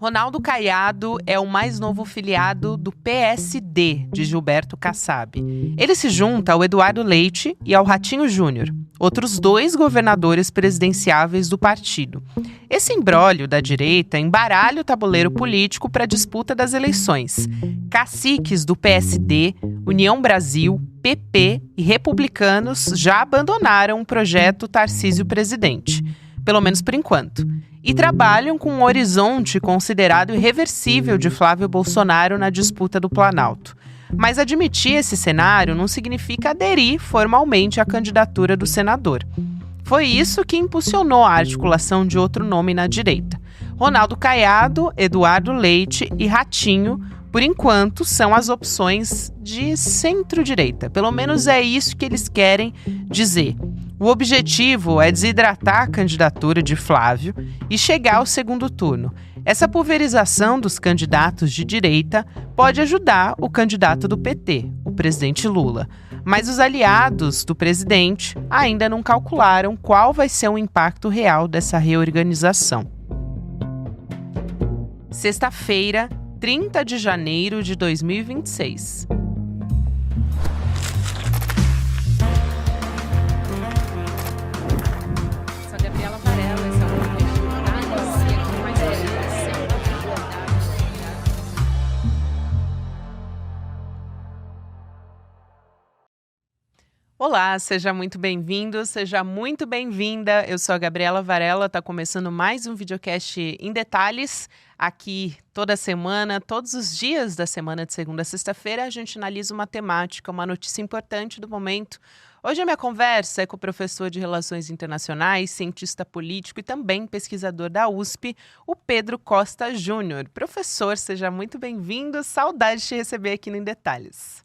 Ronaldo Caiado é o mais novo filiado do PSD de Gilberto Kassab. Ele se junta ao Eduardo Leite e ao Ratinho Júnior, outros dois governadores presidenciáveis do partido. Esse imbróglio da direita embaralha o tabuleiro político para a disputa das eleições. Caciques do PSD, União Brasil, PP e republicanos já abandonaram o projeto Tarcísio Presidente, pelo menos por enquanto, e trabalham com um horizonte considerado irreversível de Flávio Bolsonaro na disputa do Planalto. Mas admitir esse cenário não significa aderir formalmente à candidatura do senador. Foi isso que impulsionou a articulação de outro nome na direita. Ronaldo Caiado, Eduardo Leite e Ratinho, por enquanto, são as opções de centro-direita. Pelo menos é isso que eles querem dizer. O objetivo é desidratar a candidatura de Flávio e chegar ao segundo turno. Essa pulverização dos candidatos de direita pode ajudar o candidato do PT, o presidente Lula. Mas os aliados do presidente ainda não calcularam qual vai ser o impacto real dessa reorganização. Sexta-feira, 30 de janeiro de 2026. Sou Gabriela Varela, esse é o podcast Inédito com mais informação da atualidade. Olá, seja muito bem-vindo, seja muito bem-vinda. Eu sou a Gabriela Varela, está começando mais um videocast em detalhes. Aqui toda semana, todos os dias da semana, de segunda a sexta-feira, a gente analisa uma temática, uma notícia importante do momento. Hoje a minha conversa é com o professor de Relações Internacionais, cientista político e também pesquisador da USP, o Pedro Costa Júnior. Professor, seja muito bem-vindo, saudade de te receber aqui no Em Detalhes.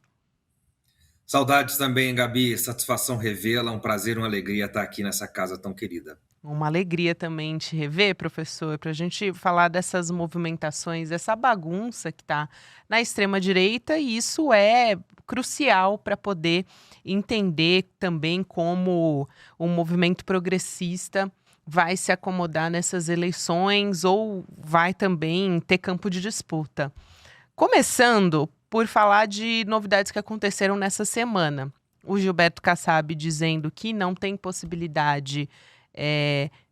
Saudades também, Gabi, satisfação revê-la, um prazer, uma alegria estar aqui nessa casa tão querida. Uma alegria também te rever, professor, para a gente falar dessas movimentações, dessa bagunça que está na extrema-direita, e isso é crucial para poder entender também como o movimento progressista vai se acomodar nessas eleições ou vai também ter campo de disputa. Começando por falar de novidades que aconteceram nessa semana. O Gilberto Kassab dizendo que não tem possibilidade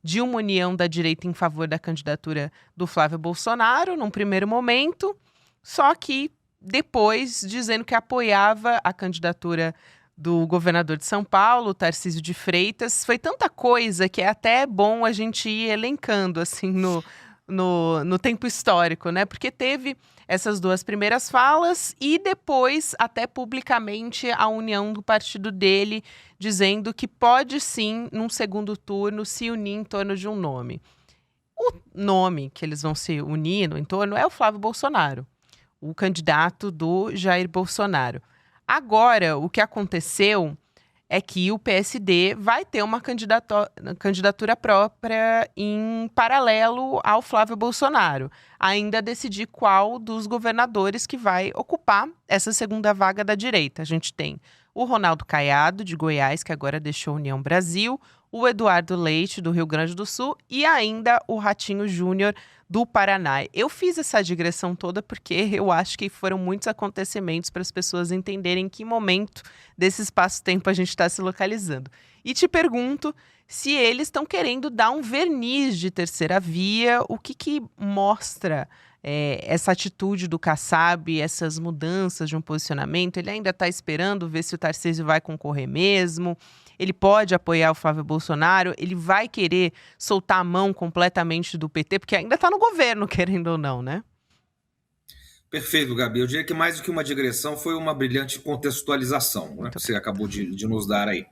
de uma união da direita em favor da candidatura do Flávio Bolsonaro, num primeiro momento, só que depois dizendo que apoiava a candidatura do governador de São Paulo, Tarcísio de Freitas. Foi tanta coisa que é até bom a gente ir elencando assim no tempo histórico, né? Porque teve essas duas primeiras falas e depois, até publicamente, a união do partido dele dizendo que pode sim, num segundo turno, se unir em torno de um nome. O nome que eles vão se unir no entorno é o Flávio Bolsonaro, o candidato do Jair Bolsonaro. Agora, o que aconteceu é que o PSD vai ter uma candidatura própria em paralelo ao Flávio Bolsonaro. Ainda decidir qual dos governadores que vai ocupar essa segunda vaga da direita. A gente tem o Ronaldo Caiado, de Goiás, que agora deixou a União Brasil, o Eduardo Leite, do Rio Grande do Sul, e ainda o Ratinho Júnior, do Paraná. Eu fiz essa digressão toda porque eu acho que foram muitos acontecimentos para as pessoas entenderem em que momento desse espaço-tempo a gente está se localizando. E te pergunto se eles estão querendo dar um verniz de terceira via, o que mostra essa atitude do Kassab, essas mudanças de um posicionamento. Ele ainda está esperando ver se o Tarcísio vai concorrer mesmo. Ele pode apoiar o Flávio Bolsonaro, ele vai querer soltar a mão completamente do PT, porque ainda está no governo, querendo ou não, né? Perfeito, Gabi. Eu diria que mais do que uma digressão, foi uma brilhante contextualização, né, que você acabou de nos dar aí.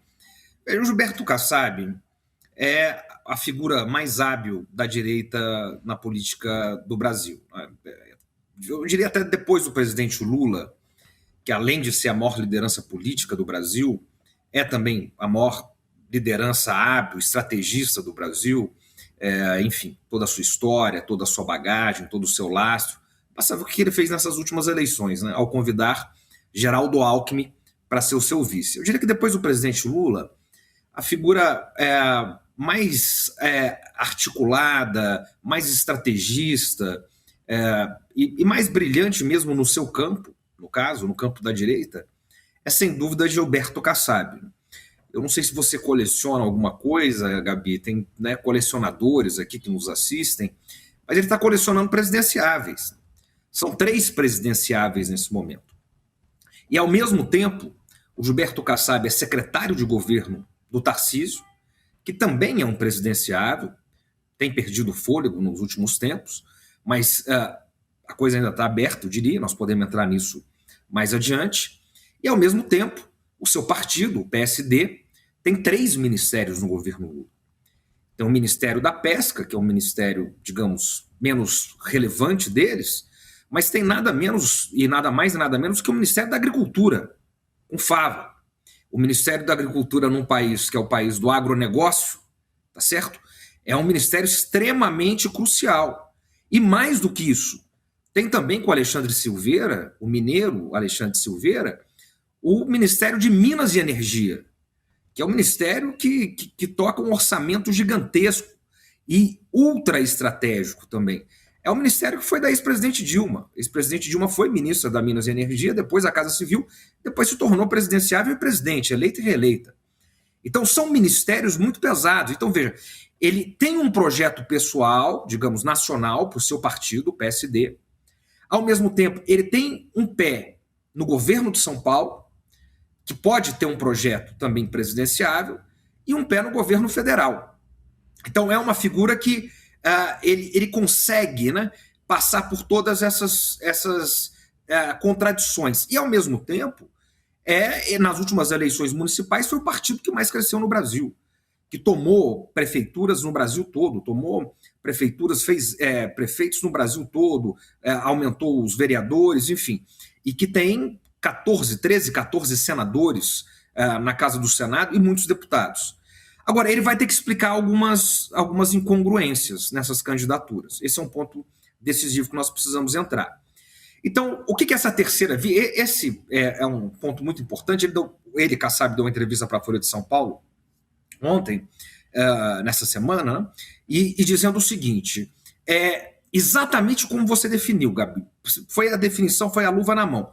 O Gilberto Kassab é a figura mais hábil da direita na política do Brasil. Eu diria até depois do presidente Lula, que além de ser a maior liderança política do Brasil, é também a maior liderança hábil, estrategista do Brasil, enfim, toda a sua história, toda a sua bagagem, todo o seu lastro. Passava o que ele fez nessas últimas eleições, né, ao convidar Geraldo Alckmin para ser o seu vice. Eu diria que depois do presidente Lula, a figura mais articulada, mais estrategista, e mais brilhante mesmo no seu campo, no caso, no campo da direita, é sem dúvida Gilberto Kassab. Eu não sei se você coleciona alguma coisa, Gabi, tem, né, colecionadores aqui que nos assistem, mas ele está colecionando presidenciáveis. São 3 presidenciáveis nesse momento. E, ao mesmo tempo, o Gilberto Kassab é secretário de governo do Tarcísio, que também é um presidenciável, tem perdido fôlego nos últimos tempos, mas a coisa ainda está aberta, eu diria, nós podemos entrar nisso mais adiante. E, ao mesmo tempo, o seu partido, o PSD, tem 3 ministérios no governo Lula. Tem o Ministério da Pesca, que é um ministério, digamos, menos relevante deles, mas tem nada menos e nada mais e nada menos que o Ministério da Agricultura, com Fava. O Ministério da Agricultura num país que é o país do agronegócio, tá certo? É um ministério extremamente crucial. E mais do que isso, tem também com o Alexandre Silveira, o mineiro Alexandre Silveira, o Ministério de Minas e Energia, que é um ministério que toca um orçamento gigantesco e ultra estratégico também. É um ministério que foi da ex-presidente Dilma. A ex-presidente Dilma foi ministra da Minas e Energia, depois a Casa Civil, depois se tornou presidenciável e presidente, eleita e reeleita. Então são ministérios muito pesados. Então veja, ele tem um projeto pessoal, digamos, nacional, para o seu partido, o PSD. Ao mesmo tempo, ele tem um pé no governo de São Paulo, que pode ter um projeto também presidenciável, e um pé no governo federal. Então é uma figura que ele consegue, né, passar por todas essas contradições. E, ao mesmo tempo, nas últimas eleições municipais, foi o partido que mais cresceu no Brasil, que tomou prefeituras no Brasil todo, tomou prefeituras, fez prefeitos no Brasil todo, aumentou os vereadores, enfim, e que tem 13, 14 senadores na Casa do Senado e muitos deputados. Agora, ele vai ter que explicar algumas incongruências nessas candidaturas. Esse é um ponto decisivo que nós precisamos entrar. Então, o que é essa terceira via? Esse é um ponto muito importante. Ele Kassab, deu uma entrevista para a Folha de São Paulo ontem, nessa semana, né? e dizendo o seguinte, exatamente como você definiu, Gabi. A definição foi a luva na mão,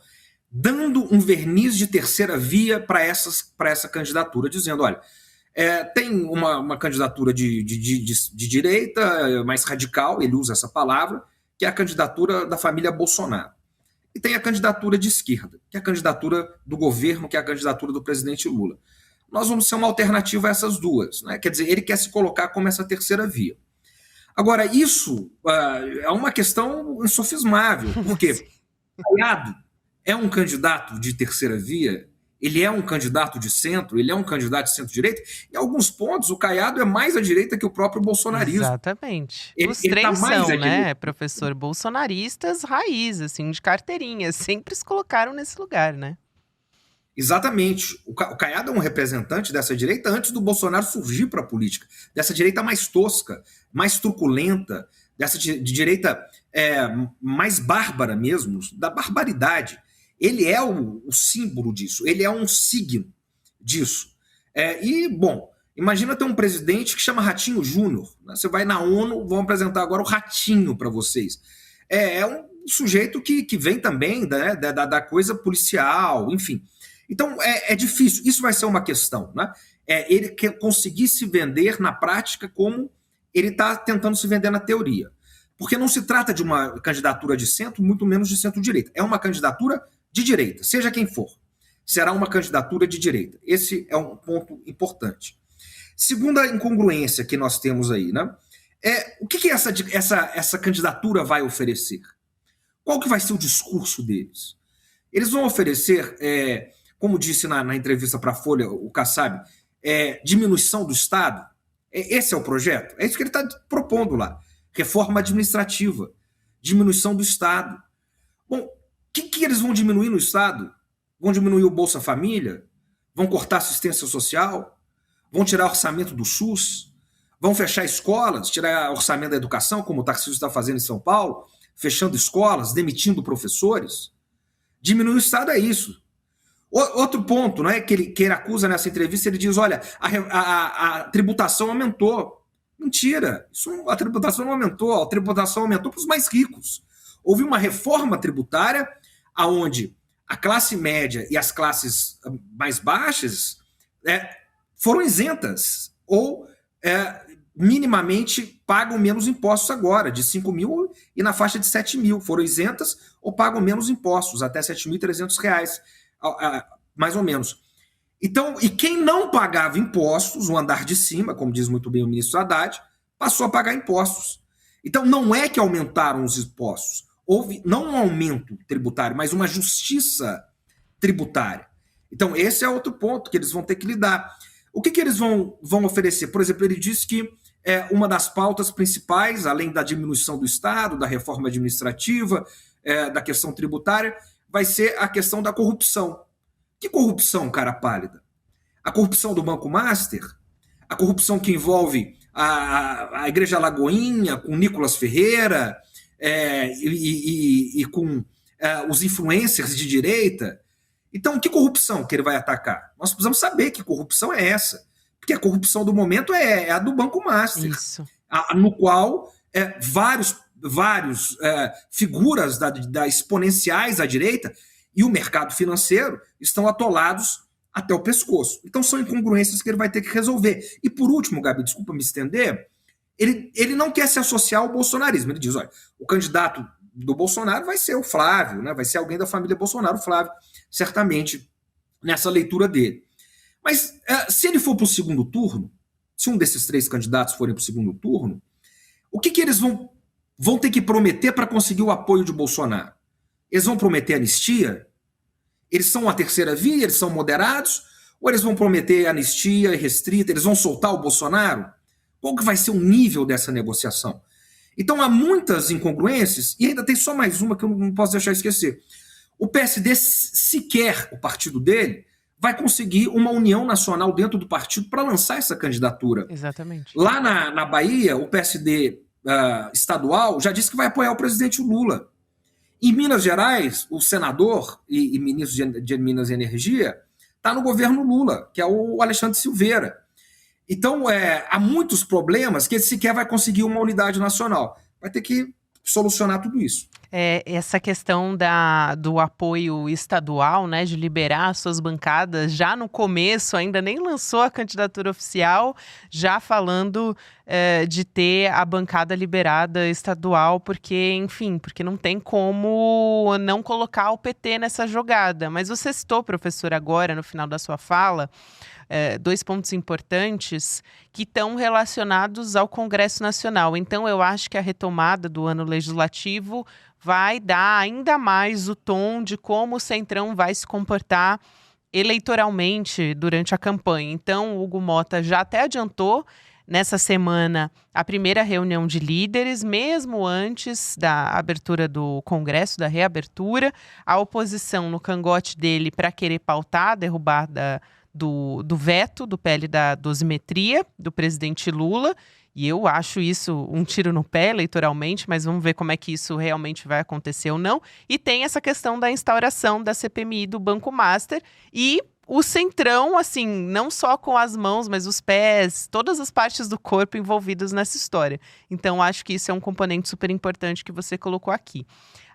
dando um verniz de terceira via para essa candidatura, dizendo, olha, tem uma candidatura de direita mais radical, ele usa essa palavra, que é a candidatura da família Bolsonaro. E tem a candidatura de esquerda, que é a candidatura do governo, que é a candidatura do presidente Lula. Nós vamos ser uma alternativa a essas duas, né? Quer dizer, ele quer se colocar como essa terceira via. Agora, isso é uma questão insofismável, porque Caiado é um candidato de terceira via, ele é um candidato de centro, ele é um candidato de centro-direita. Em alguns pontos, o Caiado é mais à direita que o próprio bolsonarismo. Exatamente. Os três são, né, professor, bolsonaristas raiz, assim, de carteirinha. Sempre se colocaram nesse lugar, né? Exatamente. O Caiado é um representante dessa direita antes do Bolsonaro surgir para a política. Dessa direita mais tosca, mais truculenta, dessa direita mais bárbara mesmo, da barbaridade. Ele é o símbolo disso, ele é um signo disso. Bom, imagina ter um presidente que chama Ratinho Júnior. Né? Você vai na ONU, vão apresentar agora o Ratinho para vocês. É um sujeito que vem também da coisa policial, enfim. Então, é difícil. Isso vai ser uma questão. Né? Ele quer conseguir se vender na prática como ele está tentando se vender na teoria. Porque não se trata de uma candidatura de centro, muito menos de centro-direita. É uma candidatura de direita, seja quem for. Será uma candidatura de direita. Esse é um ponto importante. Segunda incongruência que nós temos aí, né? O que essa candidatura vai oferecer? Qual que vai ser o discurso deles? Eles vão oferecer, como disse na entrevista para a Folha, o Kassab, diminuição do Estado. Esse é o projeto? É isso que ele está propondo lá. Reforma administrativa, diminuição do Estado. Bom, o que eles vão diminuir no Estado? Vão diminuir o Bolsa Família? Vão cortar a assistência social? Vão tirar orçamento do SUS? Vão fechar escolas, tirar orçamento da educação, como o Tarcísio está fazendo em São Paulo, fechando escolas, demitindo professores? Diminuir o Estado é isso. Outro ponto, né, que ele acusa nessa entrevista, ele diz, olha, a tributação aumentou. Mentira, a tributação não aumentou, a tributação aumentou para os mais ricos. Houve uma reforma tributária onde a classe média e as classes mais baixas foram isentas ou minimamente pagam menos impostos agora, de 5 mil e na faixa de 7 mil. Foram isentas ou pagam menos impostos, até R$ 7.300, mais ou menos. Então, e quem não pagava impostos, o andar de cima, como diz muito bem o ministro Haddad, passou a pagar impostos. Então, não é que aumentaram os impostos. Houve não um aumento tributário, mas uma justiça tributária. Então, esse é outro ponto que eles vão ter que lidar. O que eles vão oferecer? Por exemplo, ele disse que uma das pautas principais, além da diminuição do Estado, da reforma administrativa, da questão tributária, vai ser a questão da corrupção. Que corrupção, cara pálida? A corrupção do Banco Master? A corrupção que envolve a Igreja Lagoinha, com Nicolas Ferreira, e com os influencers de direita? Então, que corrupção que ele vai atacar? Nós precisamos saber que corrupção é essa. Porque a corrupção do momento é a do Banco Master. Isso. No qual vários figuras da exponenciais à direita e o mercado financeiro estão atolados até o pescoço. Então, são incongruências que ele vai ter que resolver. E, por último, Gabi, desculpa me estender, ele não quer se associar ao bolsonarismo. Ele diz, olha, o candidato do Bolsonaro vai ser o Flávio, né? Vai ser alguém da família Bolsonaro, o Flávio, certamente, nessa leitura dele. Mas se ele for para o segundo turno, se um desses 3 candidatos forem para o segundo turno, o que eles vão ter que prometer para conseguir o apoio de Bolsonaro? Eles vão prometer anistia? Eles são a terceira via? Eles são moderados? Ou eles vão prometer anistia restrita? Eles vão soltar o Bolsonaro? Qual que vai ser o nível dessa negociação? Então há muitas incongruências, e ainda tem só mais uma que eu não posso deixar de esquecer. O PSD, sequer o partido dele, vai conseguir uma união nacional dentro do partido para lançar essa candidatura. Exatamente. Lá na Bahia, o PSD estadual já disse que vai apoiar o presidente Lula. Em Minas Gerais, o senador e ministro de Minas e Energia está no governo Lula, que é o Alexandre Silveira. Então, há muitos problemas que ele sequer vai conseguir uma unidade nacional. Vai ter que solucionar tudo isso. Essa questão do apoio estadual, né, de liberar as suas bancadas, já no começo, ainda nem lançou a candidatura oficial, já falando de ter a bancada liberada estadual, porque não tem como não colocar o PT nessa jogada. Mas você citou, professor, agora, no final da sua fala, 2 pontos importantes que estão relacionados ao Congresso Nacional. Então, eu acho que a retomada do ano legislativo vai dar ainda mais o tom de como o Centrão vai se comportar eleitoralmente durante a campanha. Então, o Hugo Mota já até adiantou nessa semana a primeira reunião de líderes, mesmo antes da abertura do Congresso, da reabertura, a oposição no cangote dele para querer pautar a derrubada do veto do PL da dosimetria do presidente Lula, e eu acho isso um tiro no pé eleitoralmente, mas vamos ver como é que isso realmente vai acontecer ou não. E tem essa questão da instauração da CPMI do Banco Master e o Centrão, assim, não só com as mãos, mas os pés, todas as partes do corpo envolvidas nessa história. Então, acho que isso é um componente super importante que você colocou aqui.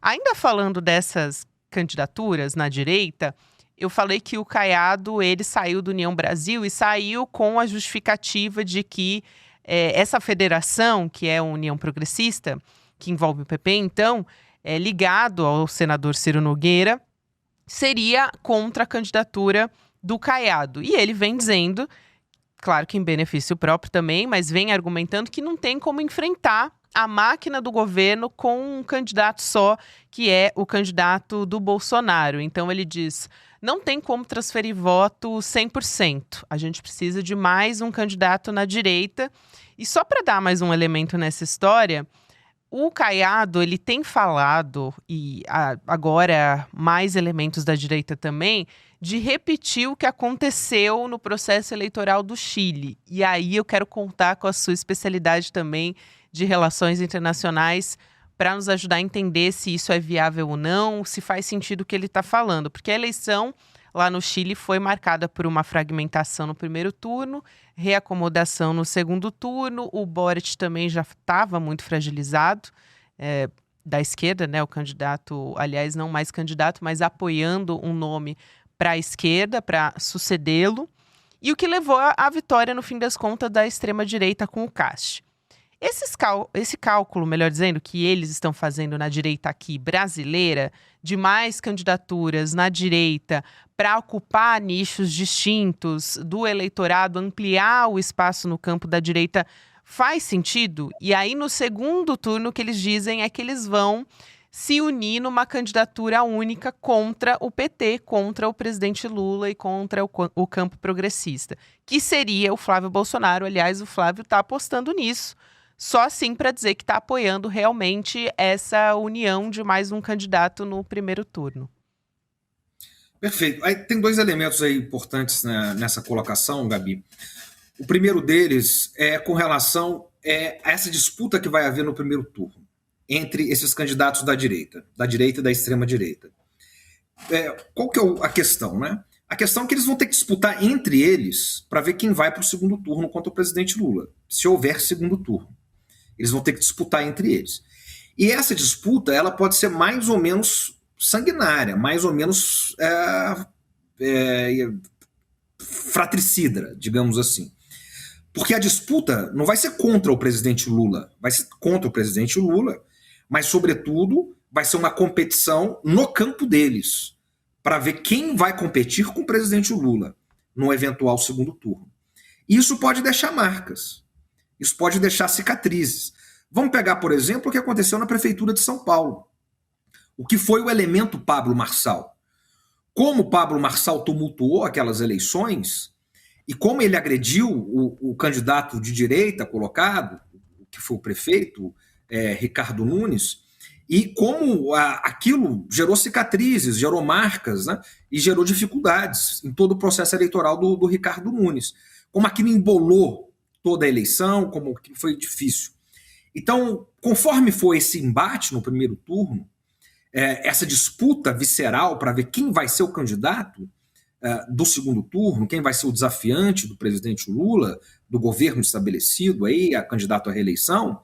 Ainda falando dessas candidaturas na direita, eu falei que o Caiado, ele saiu do União Brasil e saiu com a justificativa de que essa federação, que é a União Progressista, que envolve o PP, então, ligado ao senador Ciro Nogueira, seria contra a candidatura do Caiado. E ele vem dizendo, claro que em benefício próprio também, mas vem argumentando que não tem como enfrentar a máquina do governo com um candidato só, que é o candidato do Bolsonaro. Então ele diz, não tem como transferir voto 100%. A gente precisa de mais um candidato na direita. E só para dar mais um elemento nessa história, o Caiado, ele tem falado, e agora mais elementos da direita também, de repetir o que aconteceu no processo eleitoral do Chile. E aí eu quero contar com a sua especialidade também de relações internacionais para nos ajudar a entender se isso é viável ou não, se faz sentido o que ele está falando. Porque a eleição lá no Chile foi marcada por uma fragmentação no primeiro turno, reacomodação no segundo turno. O Boric também já estava muito fragilizado, da esquerda, né? O candidato, aliás, não mais candidato, mas apoiando um nome para a esquerda, para sucedê-lo, e o que levou à vitória, no fim das contas, da extrema-direita com o Cast. Esse cálculo, melhor dizendo, que eles estão fazendo na direita aqui brasileira, de mais candidaturas na direita para ocupar nichos distintos do eleitorado, ampliar o espaço no campo da direita, faz sentido? E aí, no segundo turno, o que eles dizem é que eles vão se unir numa candidatura única contra o PT, contra o presidente Lula e contra o campo progressista, que seria o Flávio Bolsonaro. Aliás, o Flávio está apostando nisso. Só assim para dizer que está apoiando realmente essa união de mais um candidato no primeiro turno. Perfeito. Aí tem dois elementos aí importantes nessa colocação, Gabi. O primeiro deles é com relação a essa disputa que vai haver no primeiro turno entre esses candidatos da direita e da extrema-direita. Qual que é a questão, né? A questão é que eles vão ter que disputar entre eles para ver quem vai para o segundo turno contra o presidente Lula, se houver segundo turno. Eles vão ter que disputar entre eles. E essa disputa ela pode ser mais ou menos sanguinária, mais ou menos fratricida, digamos assim. Porque a disputa não vai ser contra o presidente Lula, vai ser contra o presidente Lula, mas, sobretudo, vai ser uma competição no campo deles, para ver quem vai competir com o presidente Lula no eventual segundo turno. Isso pode deixar marcas. Isso pode deixar cicatrizes. Vamos pegar, por exemplo, o que aconteceu na Prefeitura de São Paulo. O que foi o elemento Pablo Marçal. Como Pablo Marçal tumultuou aquelas eleições e como ele agrediu o candidato de direita colocado, que foi o prefeito, Ricardo Nunes, e como aquilo gerou cicatrizes, gerou marcas, né, e gerou dificuldades em todo o processo eleitoral do Ricardo Nunes. Como aquilo embolou toda a eleição, como foi difícil. Então, conforme foi esse embate no primeiro turno, essa disputa visceral para ver quem vai ser o candidato do segundo turno, quem vai ser o desafiante do presidente Lula, do governo estabelecido, aí, a candidato à reeleição,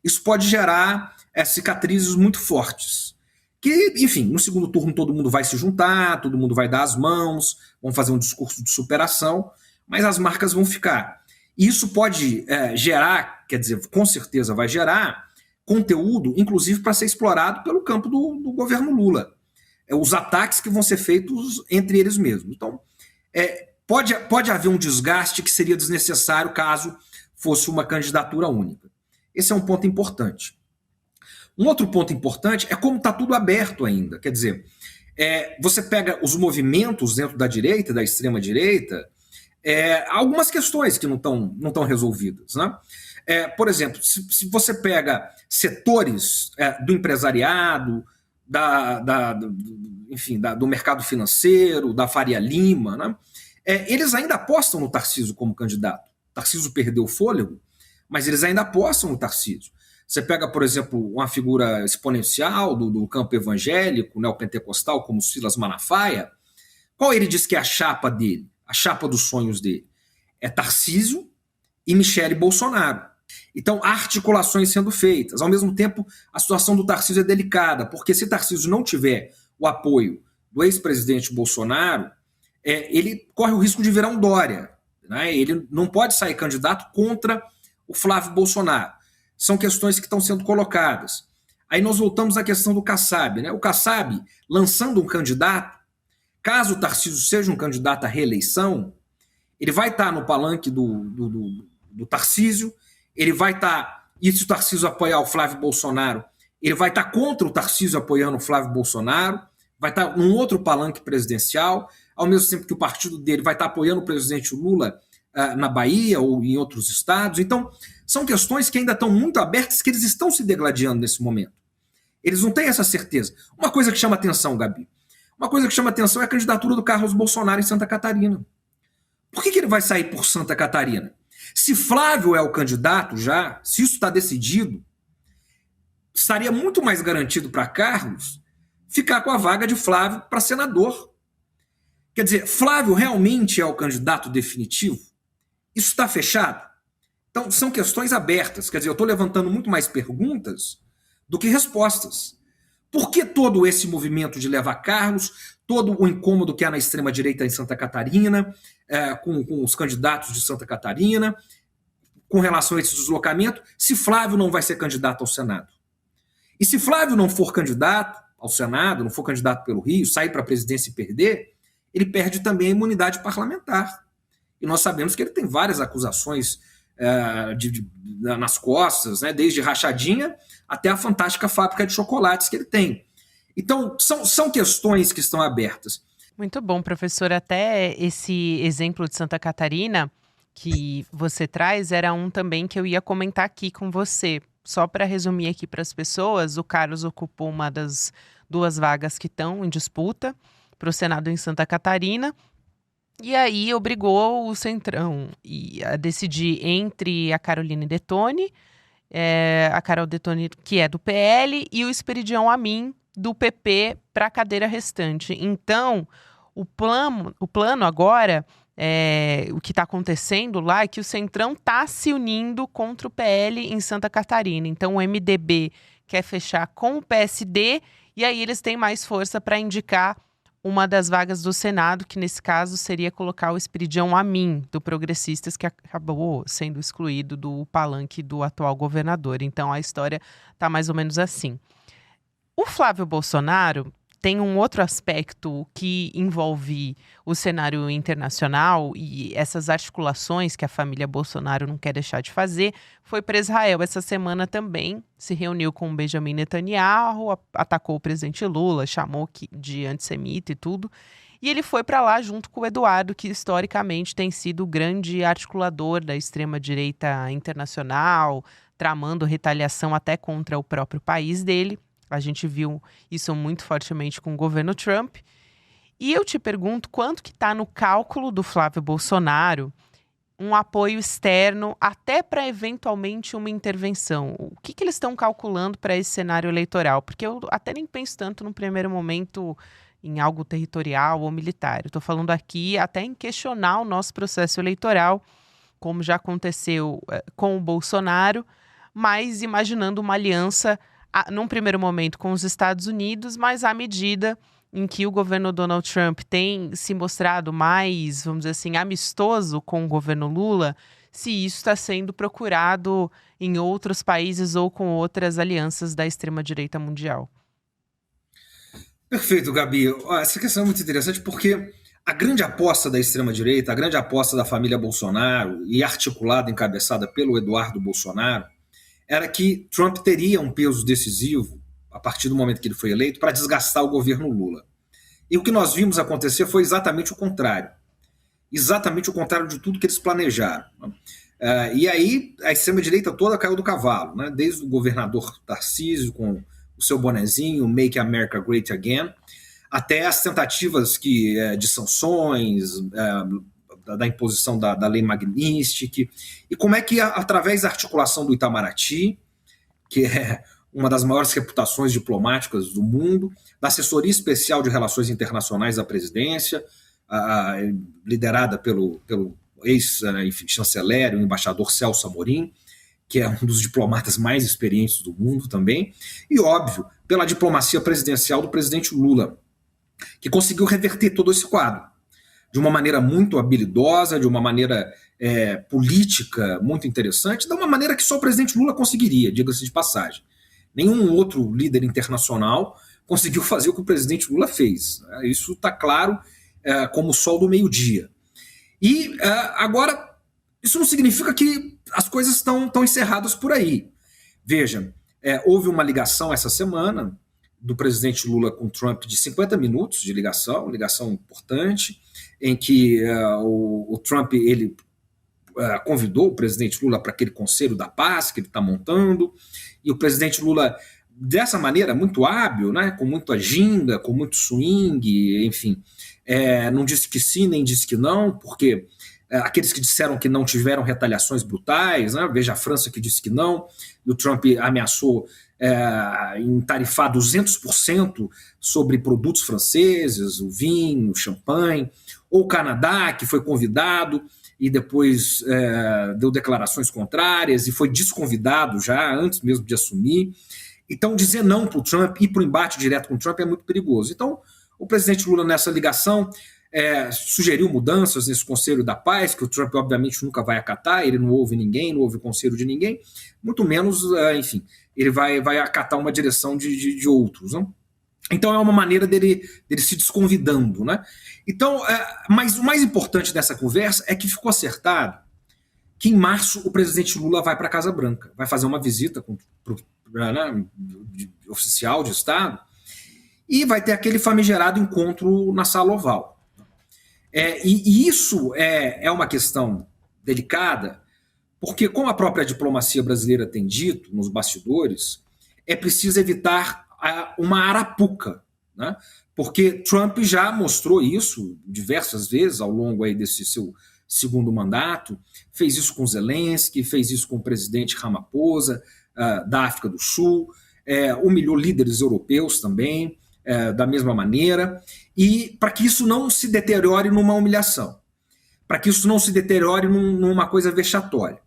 isso pode gerar cicatrizes muito fortes. Que, enfim, no segundo turno todo mundo vai se juntar, todo mundo vai dar as mãos, vão fazer um discurso de superação, mas as marcas vão ficar. E isso pode gerar, quer dizer, com certeza vai gerar conteúdo, inclusive para ser explorado pelo campo do governo Lula. Os ataques que vão ser feitos entre eles mesmos. Então, pode haver um desgaste que seria desnecessário caso fosse uma candidatura única. Esse é um ponto importante. Um outro ponto importante é como está tudo aberto ainda. Quer dizer, você pega os movimentos dentro da direita, da extrema-direita, algumas questões que não estão resolvidas, né? Por exemplo, se você pega setores do empresariado, do mercado financeiro, da Faria Lima, né? Eles ainda apostam no Tarcísio como candidato. Tarcísio perdeu o fôlego, mas eles ainda apostam no Tarcísio. Você pega, por exemplo, uma figura exponencial do campo evangélico, neopentecostal, como Silas Malafaia. Qual ele diz que é a chapa dele, a chapa dos sonhos dele? É Tarcísio e Michele Bolsonaro. Então, há articulações sendo feitas. Ao mesmo tempo, a situação do Tarcísio é delicada, porque se Tarcísio não tiver o apoio do ex-presidente Bolsonaro, ele corre o risco de virar um Dória, né? Ele não pode sair candidato contra o Flávio Bolsonaro. São questões que estão sendo colocadas. Aí nós voltamos à questão do Kassab, né? O Kassab, lançando um candidato, caso o Tarcísio seja um candidato à reeleição, ele vai estar no palanque do Tarcísio, ele vai estar, e se o Tarcísio apoiar o Flávio Bolsonaro, ele vai estar contra o Tarcísio apoiando o Flávio Bolsonaro, vai estar num outro palanque presidencial, ao mesmo tempo que o partido dele vai estar apoiando o presidente Lula na Bahia ou em outros estados. Então, são questões que ainda estão muito abertas, que eles estão se degladiando nesse momento. Eles não têm essa certeza. Uma coisa que chama atenção, Gabi, uma coisa que chama atenção é a candidatura do Carlos Bolsonaro em Santa Catarina. Por que ele vai sair por Santa Catarina? Se Flávio é o candidato já, se isso está decidido, estaria muito mais garantido para Carlos ficar com a vaga de Flávio para senador. Quer dizer, Flávio realmente é o candidato definitivo? Isso está fechado? Então, são questões abertas. Quer dizer, eu estou levantando muito mais perguntas do que respostas. Por que todo esse movimento de levar carros, todo o incômodo que há na extrema-direita em Santa Catarina, com os candidatos de Santa Catarina, com relação a esse deslocamento, se Flávio não vai ser candidato ao Senado? E se Flávio não for candidato ao Senado, não for candidato pelo Rio, sair para a presidência e perder, ele perde também a imunidade parlamentar. E nós sabemos que ele tem várias acusações nas costas, né, desde rachadinha até a fantástica fábrica de chocolates que ele tem. Então, são questões que estão abertas. Muito bom, professor. Até esse exemplo de Santa Catarina que você traz era um também que eu ia comentar aqui com você. Só para resumir aqui para as pessoas, o Carlos ocupou uma das 2 vagas que estão em disputa para o Senado em Santa Catarina. E aí obrigou o Centrão a decidir entre a Caroline Detoni, a Carol Detoni, que é do PL, e o Esperidião Amin, do PP, para a cadeira restante. Então, o plano agora, o que está acontecendo lá, é que o Centrão está se unindo contra o PL em Santa Catarina. Então, o MDB quer fechar com o PSD, e aí eles têm mais força para indicar uma das vagas do Senado, que nesse caso seria colocar o Esperidião Amin, do Progressistas, que acabou sendo excluído do palanque do atual governador. Então a história está mais ou menos assim. O Flávio Bolsonaro tem um outro aspecto que envolve o cenário internacional e essas articulações que a família Bolsonaro não quer deixar de fazer. Foi para Israel essa semana também, se reuniu com o Benjamin Netanyahu, atacou o presidente Lula, chamou de antissemita e tudo. E ele foi para lá junto com o Eduardo, que historicamente tem sido o grande articulador da extrema-direita internacional, tramando retaliação até contra o próprio país dele. A gente viu isso muito fortemente com o governo Trump. E eu te pergunto, quanto que está no cálculo do Flávio Bolsonaro um apoio externo até para eventualmente uma intervenção? O que eles estão calculando para esse cenário eleitoral? Porque eu até nem penso tanto no primeiro momento em algo territorial ou militar. Eu estou falando aqui até em questionar o nosso processo eleitoral, como já aconteceu com o Bolsonaro, mas imaginando uma aliança num primeiro momento com os Estados Unidos, mas à medida em que o governo Donald Trump tem se mostrado mais, vamos dizer assim, amistoso com o governo Lula, se isso está sendo procurado em outros países ou com outras alianças da extrema-direita mundial. Perfeito, Gabi. Essa questão é muito interessante porque a grande aposta da extrema-direita, a grande aposta da família Bolsonaro, e articulada, encabeçada pelo Eduardo Bolsonaro, era que Trump teria um peso decisivo, a partir do momento que ele foi eleito, para desgastar o governo Lula. E o que nós vimos acontecer foi exatamente o contrário. Exatamente o contrário de tudo que eles planejaram. E aí a extrema-direita toda caiu do cavalo, né? Desde o governador Tarcísio, com o seu bonezinho, Make America Great Again, até as tentativas de sanções, da imposição da lei Magnitsky, e como é que, através da articulação do Itamaraty, que é uma das maiores reputações diplomáticas do mundo, da assessoria especial de relações internacionais da presidência, liderada pelo ex-chanceler, o embaixador Celso Amorim, que é um dos diplomatas mais experientes do mundo também, e, óbvio, pela diplomacia presidencial do presidente Lula, que conseguiu reverter todo esse quadro de uma maneira muito habilidosa, de uma maneira política muito interessante, de uma maneira que só o presidente Lula conseguiria, diga-se de passagem. Nenhum outro líder internacional conseguiu fazer o que o presidente Lula fez. Isso está claro como o sol do meio-dia. E agora, isso não significa que as coisas estão encerradas por aí. Veja, houve uma ligação essa semana do presidente Lula com Trump de 50 minutos de ligação importante, em que o Trump convidou o presidente Lula para aquele Conselho da Paz que ele está montando, e o presidente Lula, dessa maneira muito hábil, né, com muita ginga, com muito swing, enfim, não disse que sim, nem disse que não, porque aqueles que disseram que não tiveram retaliações brutais, né, veja a França que disse que não, e o Trump ameaçou em tarifar 200% sobre produtos franceses, o vinho, o champanhe, ou o Canadá, que foi convidado e depois deu declarações contrárias e foi desconvidado já, antes mesmo de assumir. Então, dizer não para o Trump, ir para o embate direto com o Trump é muito perigoso. Então, o presidente Lula, nessa ligação, sugeriu mudanças nesse Conselho da Paz, que o Trump, obviamente, nunca vai acatar, ele não ouve ninguém, não ouve o conselho de ninguém, muito menos, enfim, ele vai acatar uma direção de outros, não? Então, é uma maneira dele se desconvidando, né? Então, mas o mais importante dessa conversa é que ficou acertado que em março o presidente Lula vai para a Casa Branca, vai fazer uma visita oficial de Estado e vai ter aquele famigerado encontro na Sala Oval. E isso é uma questão delicada, porque, como a própria diplomacia brasileira tem dito nos bastidores, é preciso evitar uma arapuca, né? Porque Trump já mostrou isso diversas vezes ao longo aí desse seu segundo mandato, fez isso com Zelensky, fez isso com o presidente Ramaphosa, da África do Sul, humilhou líderes europeus também, da mesma maneira, e para que isso não se deteriore numa humilhação, para que isso não se deteriore numa coisa vexatória.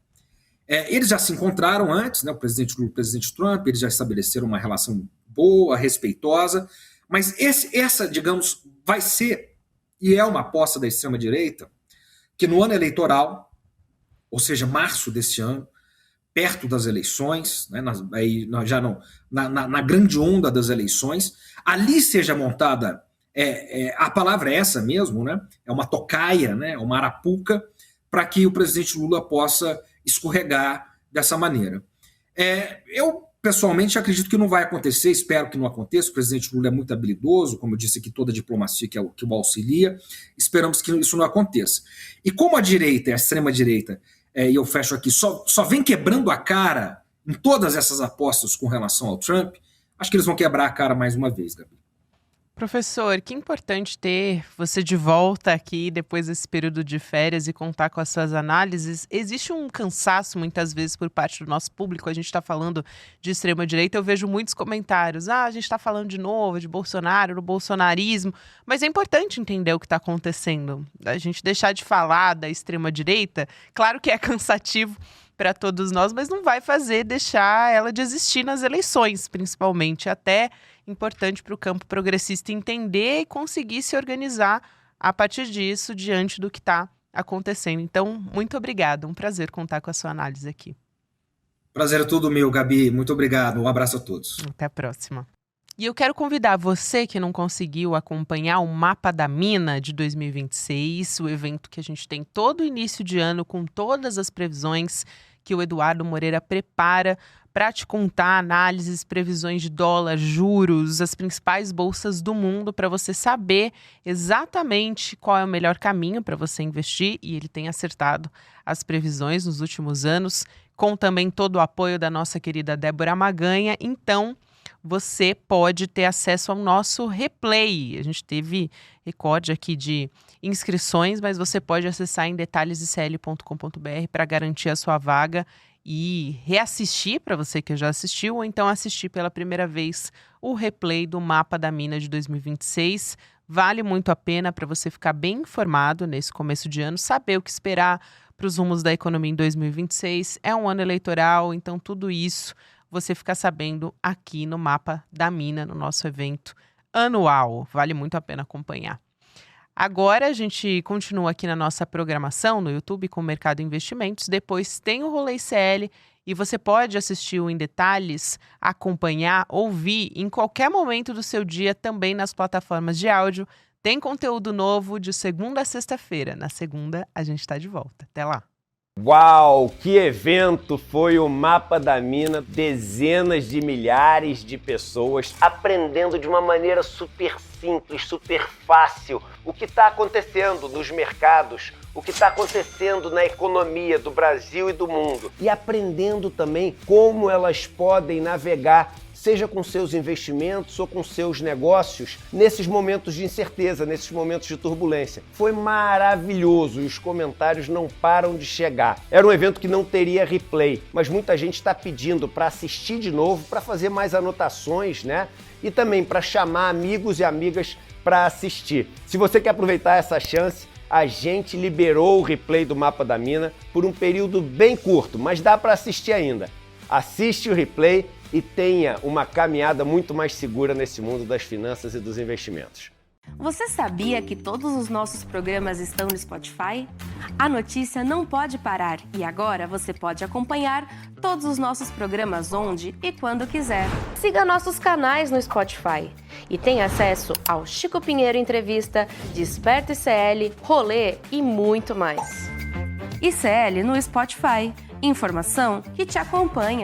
Eles já se encontraram antes, né, o presidente Lula e o presidente Trump, eles já estabeleceram uma relação boa, respeitosa, mas essa, digamos, vai ser, e é uma aposta da extrema-direita, que no ano eleitoral, ou seja, março deste ano, perto das eleições, né, na grande onda das eleições, ali seja montada, a palavra é essa mesmo, né, é uma tocaia, né, uma arapuca, para que o presidente Lula possa escorregar dessa maneira. Eu, pessoalmente, acredito que não vai acontecer, espero que não aconteça, o presidente Lula é muito habilidoso, como eu disse aqui, toda a diplomacia que o auxilia, esperamos que isso não aconteça. E como a direita, a extrema-direita, e eu fecho aqui, só vem quebrando a cara em todas essas apostas com relação ao Trump, acho que eles vão quebrar a cara mais uma vez, Gabi. Professor, que importante ter você de volta aqui depois desse período de férias e contar com as suas análises. Existe um cansaço muitas vezes por parte do nosso público, a gente está falando de extrema-direita, eu vejo muitos comentários, a gente está falando de novo de Bolsonaro, do bolsonarismo, mas é importante entender o que está acontecendo. A gente deixar de falar da extrema-direita, claro que é cansativo para todos nós, mas não vai deixar ela de existir nas eleições, principalmente, até importante para o campo progressista entender e conseguir se organizar a partir disso, diante do que está acontecendo. Então, muito obrigada, um prazer contar com a sua análise aqui. Prazer é todo meu, Gabi, muito obrigado, um abraço a todos. Até a próxima. E eu quero convidar você que não conseguiu acompanhar o Mapa da Mina de 2026, o evento que a gente tem todo início de ano com todas as previsões que o Eduardo Moreira prepara para te contar análises, previsões de dólar, juros, as principais bolsas do mundo, para você saber exatamente qual é o melhor caminho para você investir, e ele tem acertado as previsões nos últimos anos, com também todo o apoio da nossa querida Débora Maganha. Então, você pode ter acesso ao nosso replay. A gente teve recorde aqui de inscrições, mas você pode acessar em detalhesicl.com.br para garantir a sua vaga e reassistir, para você que já assistiu, ou então assistir pela primeira vez o replay do Mapa da Mina de 2026. Vale muito a pena para você ficar bem informado nesse começo de ano, saber o que esperar para os rumos da economia em 2026. É um ano eleitoral, então tudo isso você fica sabendo aqui no Mapa da Mina, no nosso evento anual. Vale muito a pena acompanhar. Agora a gente continua aqui na nossa programação no YouTube com o Mercado Investimentos. Depois tem o Rolê ICL e você pode assistir o Em Detalhes, acompanhar, ouvir em qualquer momento do seu dia também nas plataformas de áudio. Tem conteúdo novo de segunda a sexta-feira. Na segunda a gente está de volta. Até lá! Uau, que evento foi o Mapa da Mina, dezenas de milhares de pessoas aprendendo de uma maneira super simples, super fácil o que está acontecendo nos mercados, o que está acontecendo na economia do Brasil e do mundo e aprendendo também como elas podem navegar, seja com seus investimentos ou com seus negócios, nesses momentos de incerteza, nesses momentos de turbulência. Foi maravilhoso e os comentários não param de chegar. Era um evento que não teria replay, mas muita gente está pedindo para assistir de novo, para fazer mais anotações, né? E também para chamar amigos e amigas para assistir. Se você quer aproveitar essa chance, a gente liberou o replay do Mapa da Mina por um período bem curto, mas dá para assistir ainda. Assiste o replay e tenha uma caminhada muito mais segura nesse mundo das finanças e dos investimentos. Você sabia que todos os nossos programas estão no Spotify? A notícia não pode parar e agora você pode acompanhar todos os nossos programas onde e quando quiser. Siga nossos canais no Spotify e tenha acesso ao Chico Pinheiro Entrevista, Desperta ICL, Rolê e muito mais. ICL no Spotify. Informação que te acompanha.